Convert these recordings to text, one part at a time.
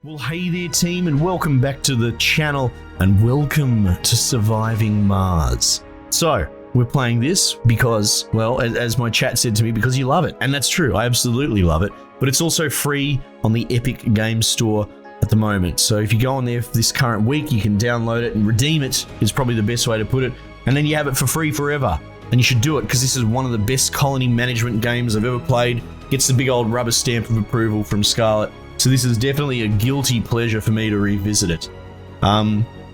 Well, hey there team, and welcome back to the channel, and welcome to Surviving Mars. So, we're playing this because, well, as my chat said to me, because you love it. And that's true, I absolutely love it. But it's also free on the Epic Games Store at the moment. So if you go on there for this current week, you can download it and redeem it, is probably the best way to put it. And then you have it for free forever. And you should do it because this is one of the best colony management games I've ever played. Gets the big old rubber stamp of approval from Scarlet. So this is definitely a guilty pleasure for me to revisit it.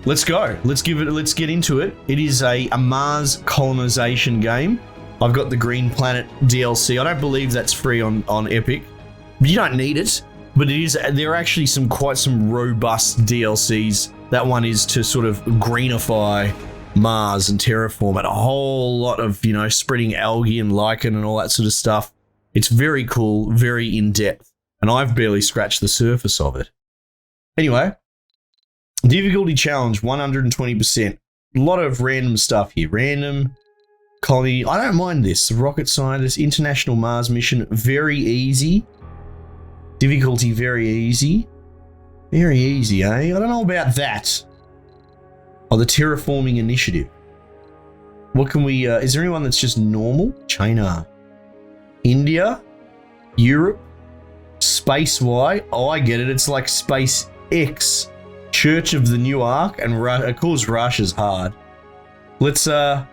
Let's go. Let's get into it. It is a Mars colonization game. I've got the Green Planet DLC. I don't believe that's free on Epic. You don't need it, but it is. There are actually quite some robust DLCs. That one is to sort of greenify Mars and terraform it. A whole lot of, spreading algae and lichen and all that sort of stuff. It's very cool, very in-depth. And I've barely scratched the surface of it. Anyway, difficulty challenge, 120%. A lot of random stuff here. Random, colony. I don't mind this. Rocket scientist, international Mars mission, very easy. Difficulty, very easy. Very easy, eh? I don't know about that. Oh, the terraforming initiative. What can we, is there anyone that's just normal? China. India. Europe. Space Y. Oh, I get it. It's like Space X. Church of the New Ark, and of course Russia's hard. Let's go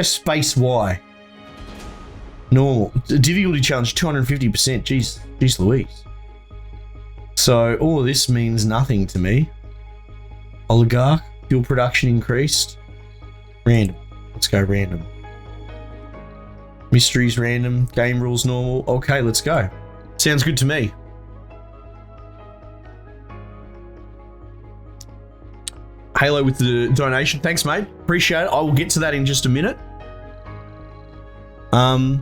Space Y. Normal. Difficulty challenge 250%. Jeez Louise. So all of this means nothing to me. Oligarch. Fuel production increased. Random. Let's go random. Mysteries random, game rules normal. Okay, let's go. Sounds good to me. Halo with the donation. Thanks, mate. Appreciate it. I will get to that in just a minute. Oh,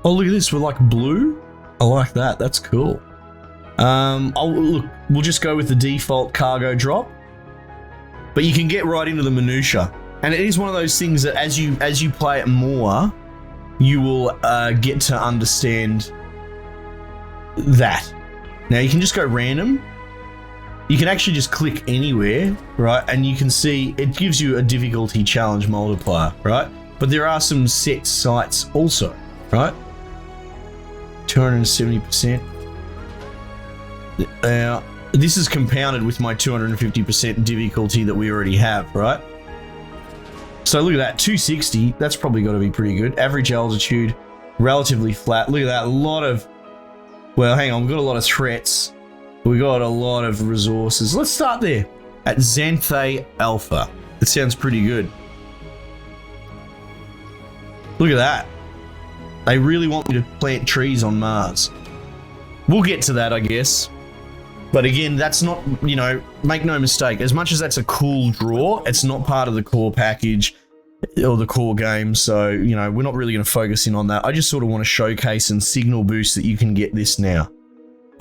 look at this. We're like blue. I like that. That's cool. Look, we'll just go with the default cargo drop. But you can get right into the minutia. And it is one of those things that as you play it more, you will get to understand that. Now you can just go random. You can actually just click anywhere, right? And you can see it gives you a difficulty challenge multiplier, right? But there are some set sites also, right? 270%. Now, this is compounded with my 250% difficulty that we already have, right? So look at that, 260, that's probably got to be pretty good. Average altitude, relatively flat. Look at that, a lot of, well, hang on, we've got a lot of threats. We got a lot of resources. Let's start there at Xanthe Alpha. It sounds pretty good. Look at that. They really want me to plant trees on Mars. We'll get to that, I guess. But again, that's not, make no mistake, as much as that's a cool draw, it's not part of the core package or the core game. So, we're not really going to focus in on that. I just sort of want to showcase and signal boost that you can get this now.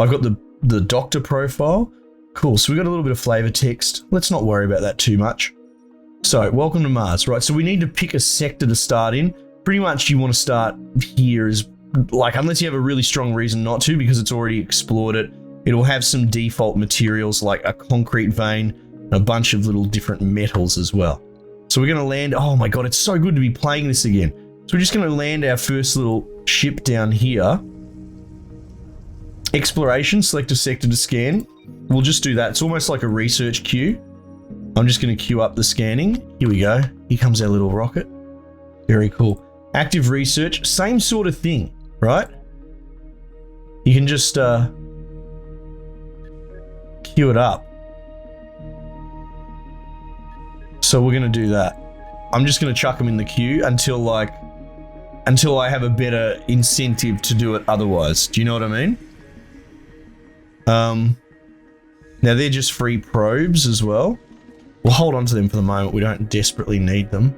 I've got the doctor profile. Cool. So we got a little bit of flavor text. Let's not worry about that too much. So welcome to Mars, right? So we need to pick a sector to start in. Pretty much you want to start here unless you have a really strong reason not to, because it's already explored it. It'll have some default materials like a concrete vein and a bunch of little different metals as well. So we're going to land, oh my god, it's so good to be playing this again. So we're just going to land our first little ship down here. Exploration, select a sector to scan. We'll just do that. It's almost like a research queue. I'm just going to queue up the scanning. Here we go. Here comes our little rocket. Very cool. Active research, same sort of thing, right? You can just queue it up. So we're going to do that. I'm just going to chuck them in the queue until I have a better incentive to do it otherwise. Do you know what I mean? Now they're just free probes as well. We'll hold on to them for the moment. We don't desperately need them.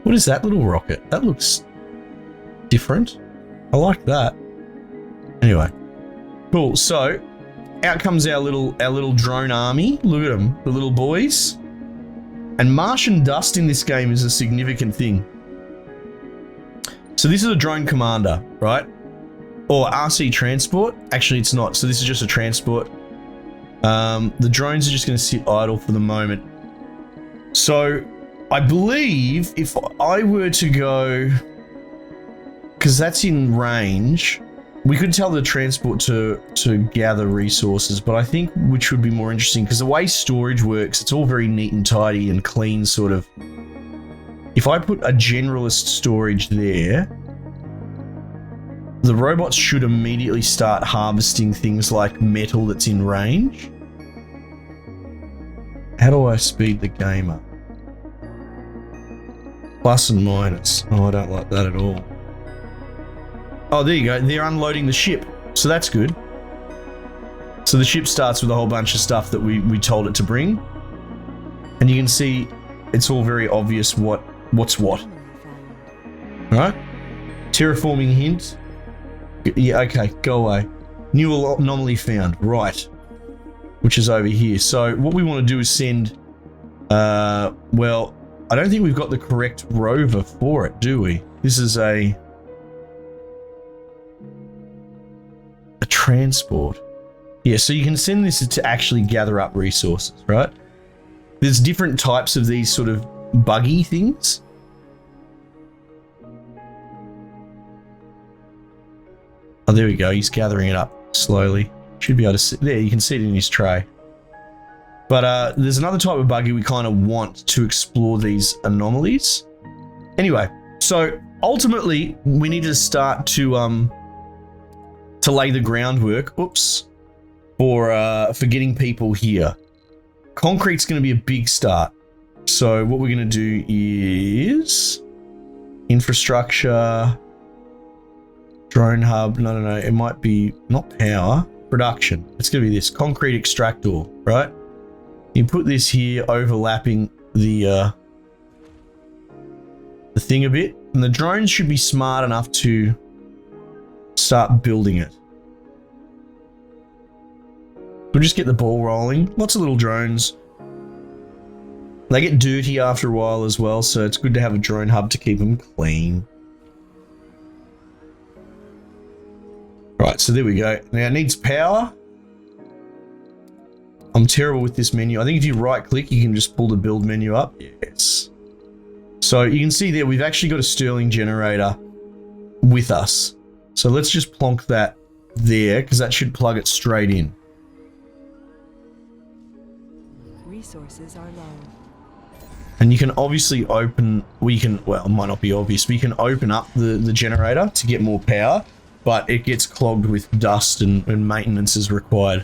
What is that little rocket? That looks different. I like that. Anyway, cool. So out comes our little drone army. Look at them, the little boys. And Martian dust in this game is a significant thing. So this is a drone commander, right? Or RC transport. Actually, it's not. So this is just a transport. The drones are just going to sit idle for the moment. So I believe if I were to go, because that's in range, we could tell the transport to gather resources, but I think which would be more interesting, because the way storage works, it's all very neat and tidy and clean, sort of. If I put a generalist storage there, the robots should immediately start harvesting things like metal that's in range. How do I speed the game up? Plus and minus. Oh, I don't like that at all. Oh, there you go. They're unloading the ship. So that's good. So the ship starts with a whole bunch of stuff that we told it to bring. And you can see it's all very obvious what's what. Right? Terraforming hint. Yeah, okay, go away. New anomaly found. Right. Which is over here. So what we want to do is send... well, I don't think we've got the correct rover for it, do we? This is a transport. Yeah, so you can send this to actually gather up resources, right? There's different types of these sort of buggy things. Oh, there we go. He's gathering it up slowly. Should be able to see. There, you can see it in his tray. But there's another type of buggy we kind of want to explore these anomalies. Anyway, so ultimately we need to start to lay the groundwork. Oops, for getting people here. Concrete's going to be a big start. So what we're going to do is infrastructure. Drone hub, no, it might be not power, production. It's going to be this concrete extractor, right? You put this here overlapping the thing a bit, and the drones should be smart enough to start building it. We'll just get the ball rolling. Lots of little drones. They get dirty after a while as well, so it's good to have a drone hub to keep them clean. Right, so there we go. Now it needs power. I'm terrible with this menu. I think if you right click, you can just pull the build menu up. Yes. So you can see there, we've actually got a Stirling generator with us. So let's just plonk that there, because that should plug it straight in. Resources are low. And you can obviously open, well, it might not be obvious, but you can open up the generator to get more power. But it gets clogged with dust and maintenance is required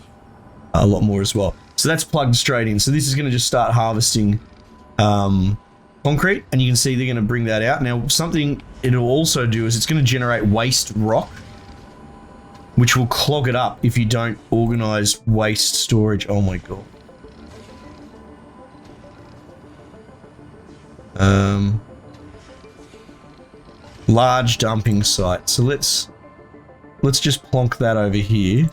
a lot more as well. So that's plugged straight in. So this is going to just start harvesting concrete, and you can see they're going to bring that out. Now, something it'll also do is it's going to generate waste rock, which will clog it up if you don't organize waste storage. Oh my god. Large dumping site. So let's just plonk that over here.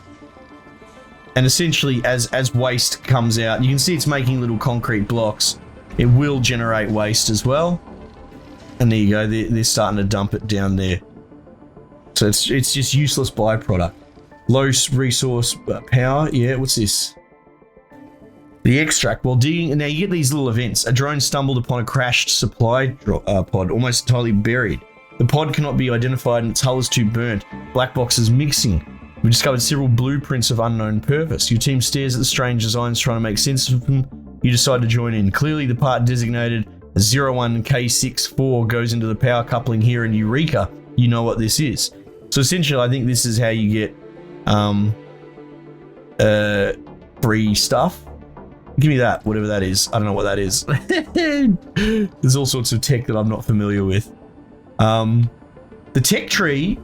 And essentially, as waste comes out, you can see it's making little concrete blocks. It will generate waste as well. And there you go, they're starting to dump it down there. So it's just useless byproduct. Low resource power, yeah, what's this? The extract. While digging, now you get these little events. A drone stumbled upon a crashed supply pod, almost entirely buried. The pod cannot be identified and its hull is too burnt. Black box is mixing. We discovered several blueprints of unknown purpose. Your team stares at the strange designs trying to make sense of them. You decide to join in. Clearly the part designated as 01K64 goes into the power coupling here in Eureka. You know what this is. So essentially I think this is how you get free stuff. Give me that, whatever that is. I don't know what that is. There's all sorts of tech that I'm not familiar with. The tech tree,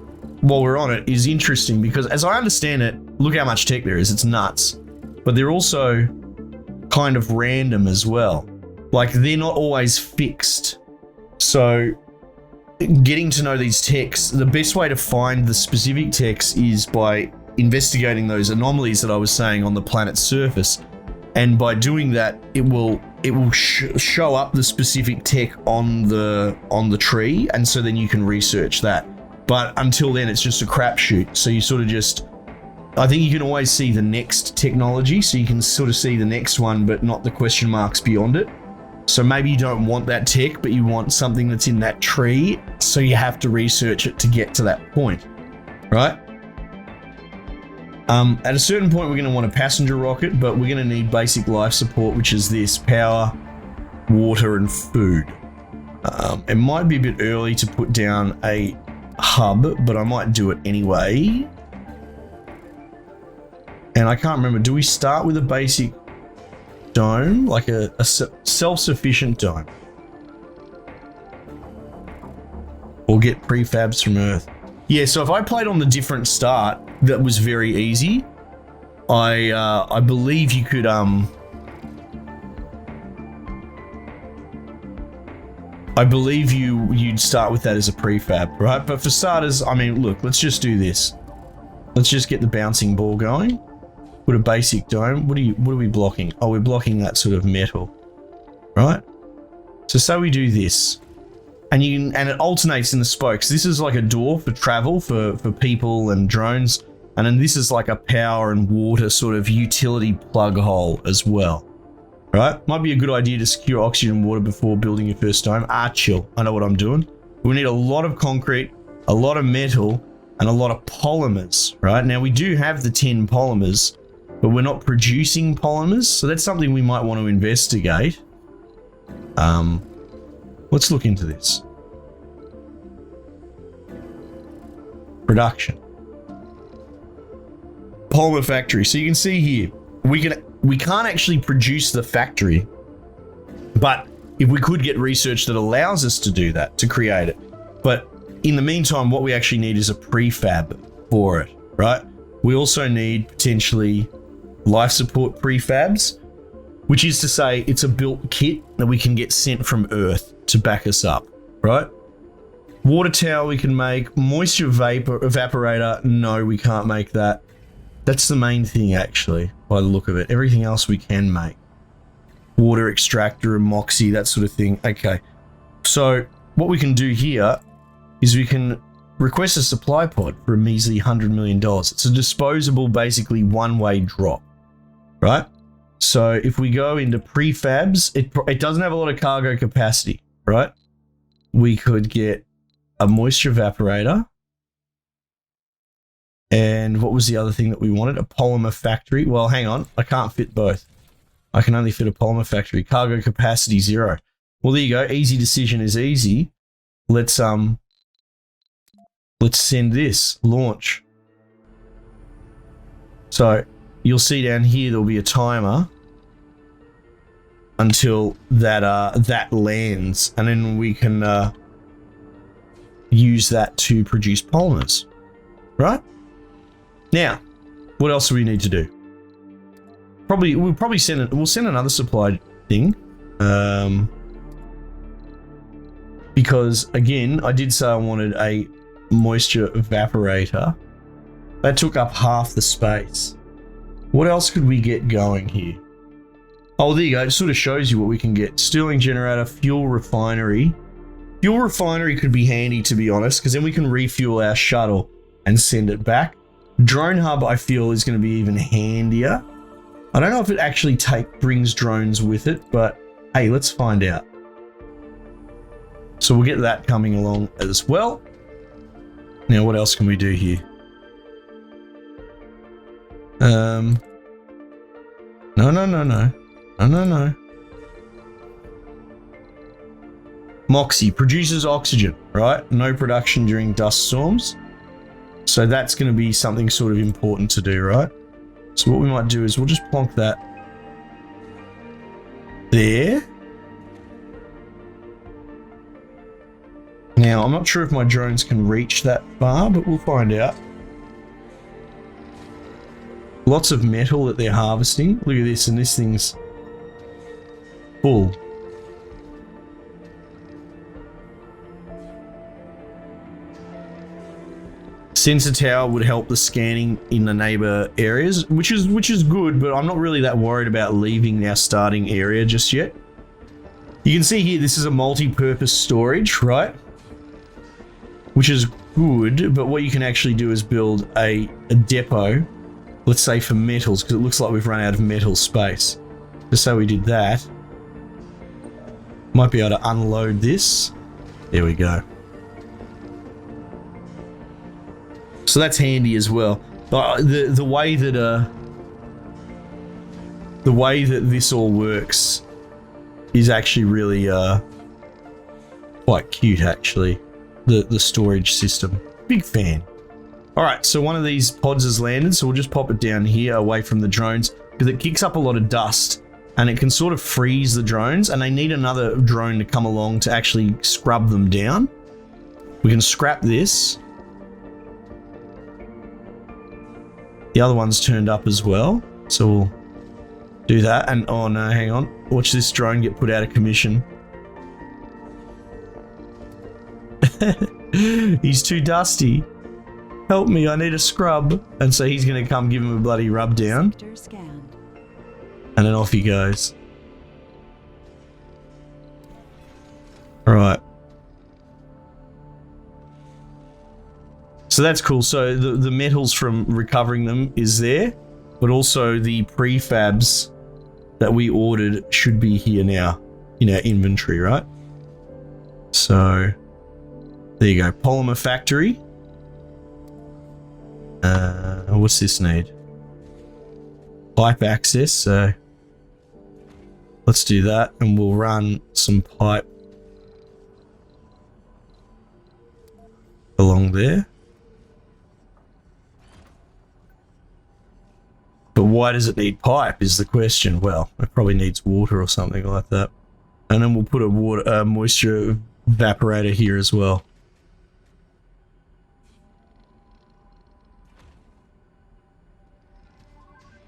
while we're on it, is interesting because as I understand it, look how much tech there is. It's nuts. But they're also kind of random as well. Like, they're not always fixed. So getting to know these techs, the best way to find the specific techs is by investigating those anomalies that I was saying on the planet's surface. And by doing that, it will show up the specific tech on the tree, and so then you can research that. But until then, it's just a crapshoot. So you sort of just, I think you can always see the next technology. So you can sort of see the next one, but not the question marks beyond it. So maybe you don't want that tech, but you want something that's in that tree. So you have to research it to get to that point, right? At a certain point, we're going to want a passenger rocket, but we're going to need basic life support, which is this: power, water, and food. It might be a bit early to put down a hub, but I might do it anyway. And I can't remember, do we start with a basic dome, like a self-sufficient dome, or get prefabs from Earth? Yeah, so if I played on the different start, that was very easy. I believe you could I believe you'd start with that as a prefab, right? But for starters, I mean, look, let's just do this. Let's just get the bouncing ball going. Put a basic dome. What are we blocking? Oh, we're blocking that sort of metal, right? So say we do this, and it alternates in the spokes. This is like a door for travel for people and drones, and then this is like a power and water sort of utility plug hole as well. Right? Might be a good idea to secure oxygen and water before building your first dome. Chill. I know what I'm doing. We need a lot of concrete, a lot of metal, and a lot of polymers, right? Now, we do have the 10 polymers, but we're not producing polymers, so that's something we might want to investigate. Let's look into this. Production. Polymer factory. So you can see here, we can't actually produce the factory, but if we could get research that allows us to do that, to create it. But in the meantime, what we actually need is a prefab for it, right? We also need potentially life support prefabs, which is to say it's a built kit that we can get sent from Earth to back us up, right? Water tower we can make. Moisture vapor evaporator, no, we can't make that. That's the main thing, actually, by the look of it. Everything else we can make. Water extractor and moxie, that sort of thing. Okay, so what we can do here is we can request a supply pod for a measly $100 million. It's a disposable, basically one-way drop, right? So if we go into prefabs, it doesn't have a lot of cargo capacity, right? We could get a moisture evaporator. And what was the other thing that we wanted? A polymer factory. Well, hang on. I can't fit both. I can only fit a polymer factory. Cargo capacity 0. Well, there you go. Easy decision is easy. Let's send this. Launch. So you'll see down here there'll be a timer until that lands, and then we can use that to produce polymers. Right? Now, what else do we need to do? We'll send another supply thing. Because again, I did say I wanted a moisture evaporator. That took up half the space. What else could we get going here? Oh, there you go. It sort of shows you what we can get. Stirling generator, fuel refinery. Fuel refinery could be handy, to be honest, because then we can refuel our shuttle and send it back. Drone hub, I feel, is going to be even handier. I don't know if it actually brings drones with it, but hey, let's find out. So we'll get that coming along as well. Now, what else can we do here? No. Moxie produces oxygen, right? No production during dust storms. So that's going to be something sort of important to do, right? So what we might do is we'll just plonk that there. Now, I'm not sure if my drones can reach that far, but we'll find out. Lots of metal that they're harvesting. Look at this, and this thing's full. Sensor tower would help the scanning in the neighbor areas, which is good, but I'm not really that worried about leaving our starting area just yet. You can see here, this is a multi-purpose storage, right? Which is good, but what you can actually do is build a depot, let's say for metals, because it looks like we've run out of metal space. Just so we did that. Might be able to unload this. There we go. So that's handy as well. But the way that this all works is actually really quite cute, actually. The storage system. Big fan. All right, so one of these pods has landed, so we'll just pop it down here away from the drones because it kicks up a lot of dust and it can sort of freeze the drones, and they need another drone to come along to actually scrub them down. We can scrap this. The other one's turned up as well, so we'll do that. And oh no, hang on. Watch this drone get put out of commission. He's too dusty. Help me, I need a scrub. And so he's going to come give him a bloody rub down. And then off he goes. Alright. So that's cool. So the metals from recovering them is there, but also the prefabs that we ordered should be here now in our inventory, right? So there you go. Polymer factory. What's this need? Pipe access. So let's do that, and we'll run some pipe along there. But why does it need pipe is the question. Well, it probably needs water or something like that. And then we'll put a moisture evaporator here as well.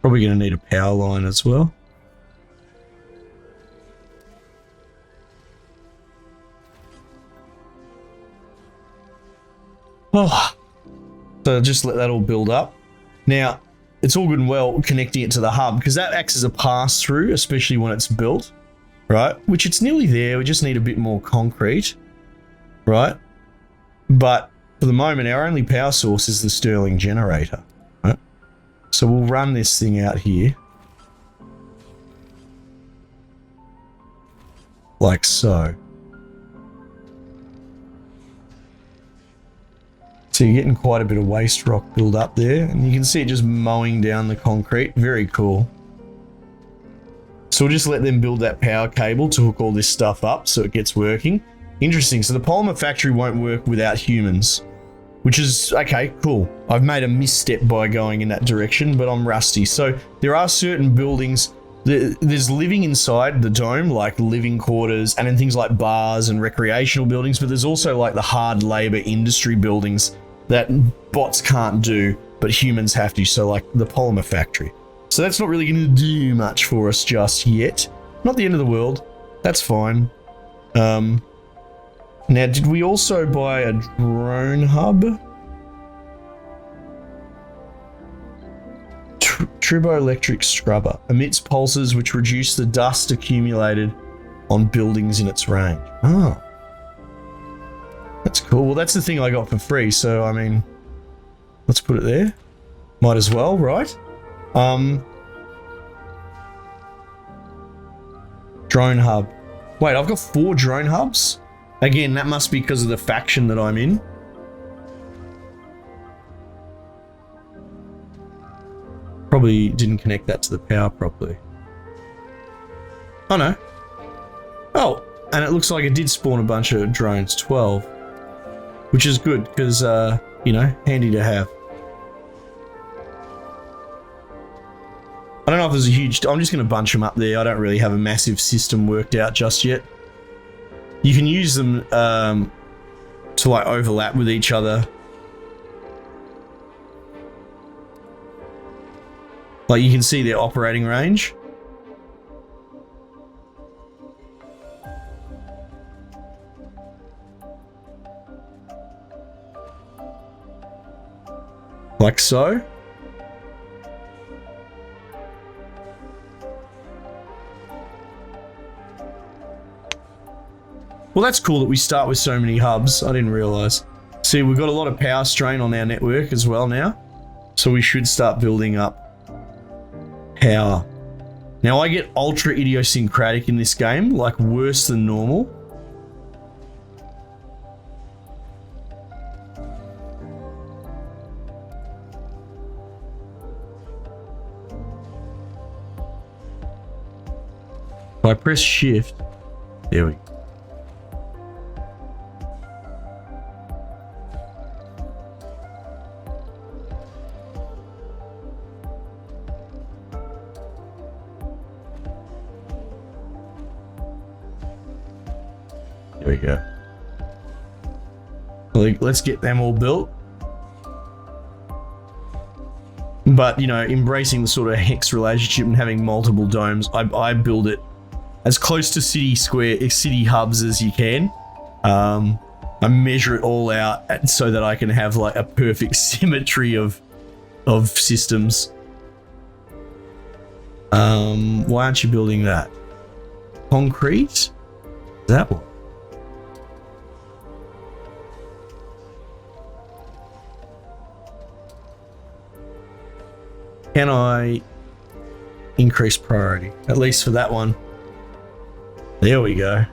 Probably going to need a power line as well. Oh, so just let that all build up. Now, it's all good and well connecting it to the hub because that acts as a pass-through, especially when it's built, right? Which it's nearly there. We just need a bit more concrete, right? But for the moment, our only power source is the Stirling generator, right? So we'll run this thing out here. Like so. So you're getting quite a bit of waste rock build up there, and you can see it just mowing down the concrete. Very cool. So we'll just let them build that power cable to hook all this stuff up so it gets working. Interesting. So the polymer factory won't work without humans, which is okay, cool. I've made a misstep by going in that direction, but I'm rusty. So there are certain buildings. There's living inside the dome, like living quarters, and then things like bars and recreational buildings, but there's also like the hard labor industry buildings that bots can't do, but humans have to, so like the polymer factory. So that's not really going to do much for us just yet. Not the end of the world. That's fine. Now, did we also buy a drone hub? Turboelectric scrubber emits pulses which reduce the dust accumulated on buildings in its range. Oh. That's cool. Well, that's the thing I got for free, so I mean, let's put it there. Might as well, right? Drone hub. Wait, I've got 4 drone hubs? Again, that must be because of the faction that I'm in. Probably didn't connect that to the power properly. Oh no. Oh, and it looks like it did spawn a bunch of drones, 12. Which is good, because, you know, handy to have. I don't know if there's a huge... I'm just going to bunch them up there. I don't really have a massive system worked out just yet. You can use them to, like, overlap with each other. Like, you can see their operating range. Like so. Well, that's cool that we start with so many hubs. I didn't realize. See, we've got a lot of power strain on our network as well now. So we should start building up power. Now I get ultra idiosyncratic in this game, like worse than normal. If I press shift, there we go. There we go. Like, let's get them all built. But, you know, embracing the sort of hex relationship and having multiple domes, I build it as close to city hubs as you can. I measure it all out so that I can have like a perfect symmetry of systems. Why aren't you building that? Concrete? Is that one? Can I increase priority? At least for that one. There we go.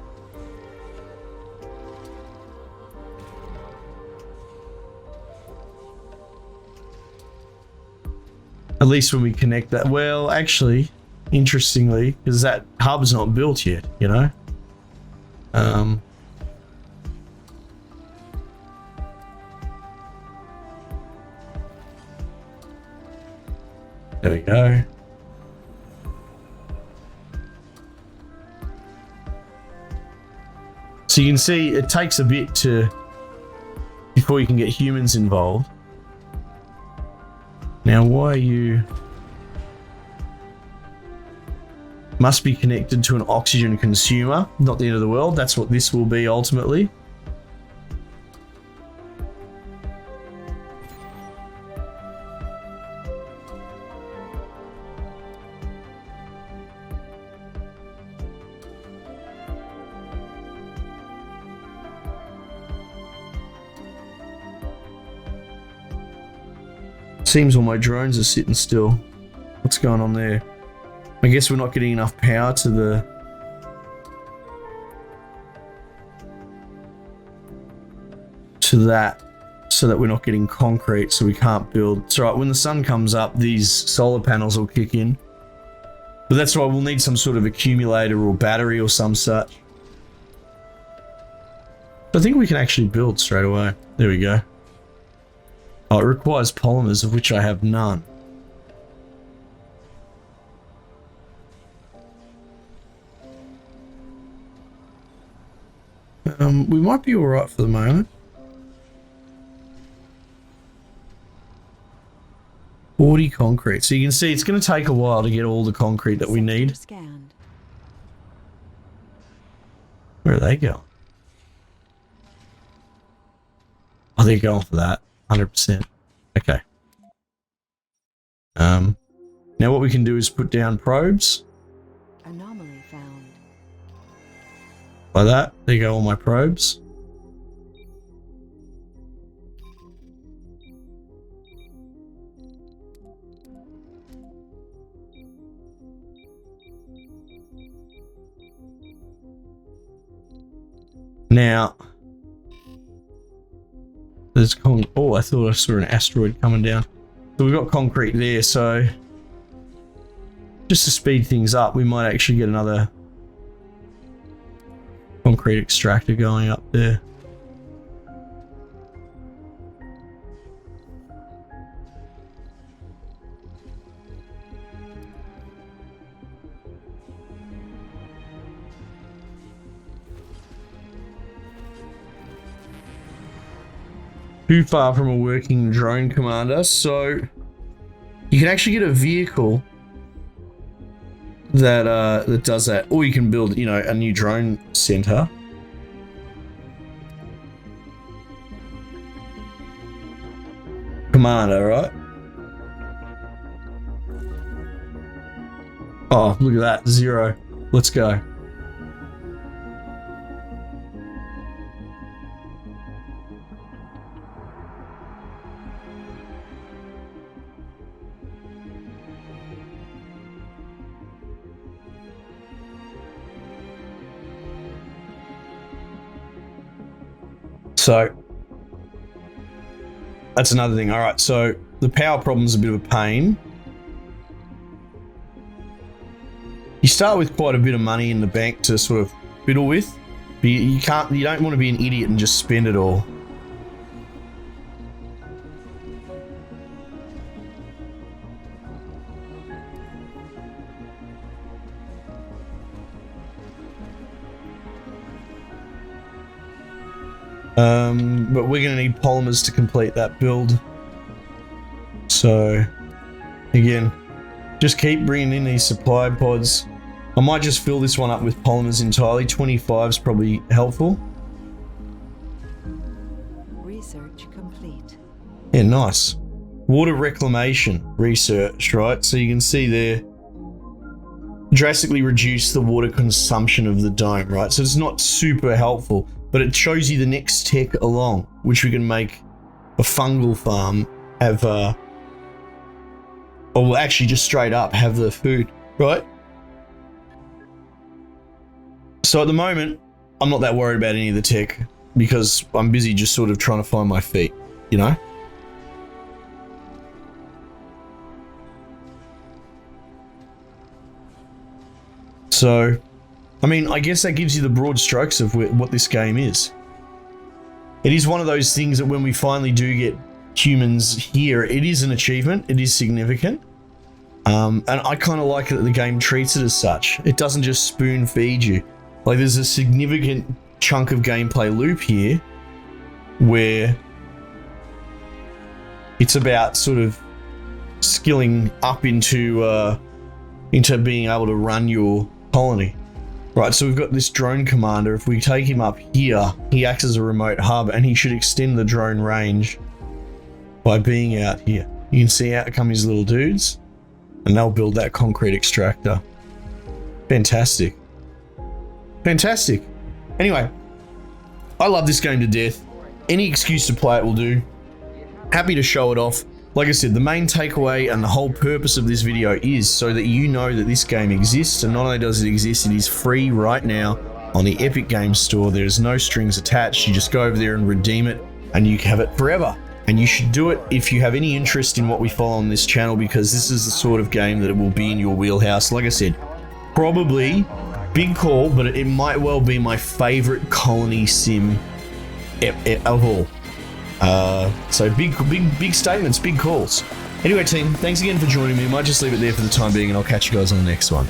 At least when we connect that. Well, actually, interestingly, because that hub's not built yet, you know? There we go. So you can see it takes a bit before you can get humans involved. Now, why are you... Must be connected to an oxygen consumer. Not the end of the world. That's what this will be ultimately. Seems all my drones are sitting still. What's going on there? I guess we're not getting enough power to that, so that we're not getting concrete, so we can't build. It's alright, when the sun comes up, these solar panels will kick in. But that's why we'll need some sort of accumulator or battery or some such. I think we can actually build straight away. There we go. Oh, it requires polymers, of which I have none. We might be alright for the moment. 40 concrete. So you can see it's going to take a while to get all the concrete that we need. Scanned. Where are they going? Oh, they're going for that. 100%. Okay. Now what we can do is put down probes. Anomaly found. Like that. There go all my probes. Now, there's oh, I thought I saw an asteroid coming down. So we've got concrete there, so just to speed things up, we might actually get another concrete extractor going up there. Too far from a working drone commander, so you can actually get a vehicle that that does that, or you can build, you know, a new drone center. Commander, right? Oh, look at that, 0. Let's go. So that's another thing. All right, so the power problem's a bit of a pain. You start with quite a bit of money in the bank to sort of fiddle with, but you don't want to be an idiot and just spend it all. But we're going to need polymers to complete that build. So, again, just keep bringing in these supply pods. I might just fill this one up with polymers entirely. 25 is probably helpful. Research complete. Yeah, nice. Water reclamation research, right? So you can see there, drastically reduce the water consumption of the dome, right? So it's not super helpful, but it shows you the next tech along, which we can make a fungal farm have, or we'll actually just straight up have the food, right? So at the moment, I'm not that worried about any of the tech because I'm busy just sort of trying to find my feet, you know? So, I mean, I guess that gives you the broad strokes of what this game is. It is one of those things that when we finally do get humans here, it is an achievement, it is significant. And I kind of like it that the game treats it as such. It doesn't just spoon feed you. Like, there's a significant chunk of gameplay loop here where it's about sort of skilling up into being able to run your colony. Right, so we've got this drone commander. If we take him up here, he acts as a remote hub and he should extend the drone range by being out here. You can see out come his little dudes and they'll build that concrete extractor. Fantastic. Fantastic. Anyway, I love this game to death. Any excuse to play it will do. Happy to show it off. Like I said, the main takeaway and the whole purpose of this video is so that you know that this game exists, and not only does it exist, it is free right now on the Epic Games Store. There is no strings attached. You just go over there and redeem it and you have it forever. And you should do it if you have any interest in what we follow on this channel, because this is the sort of game that it will be in your wheelhouse. Like I said, probably big call, but it might well be my favorite colony sim of all. So big statements, big calls. Anyway, team, thanks again for joining me. I might just leave it there for the time being, and I'll catch you guys on the next one.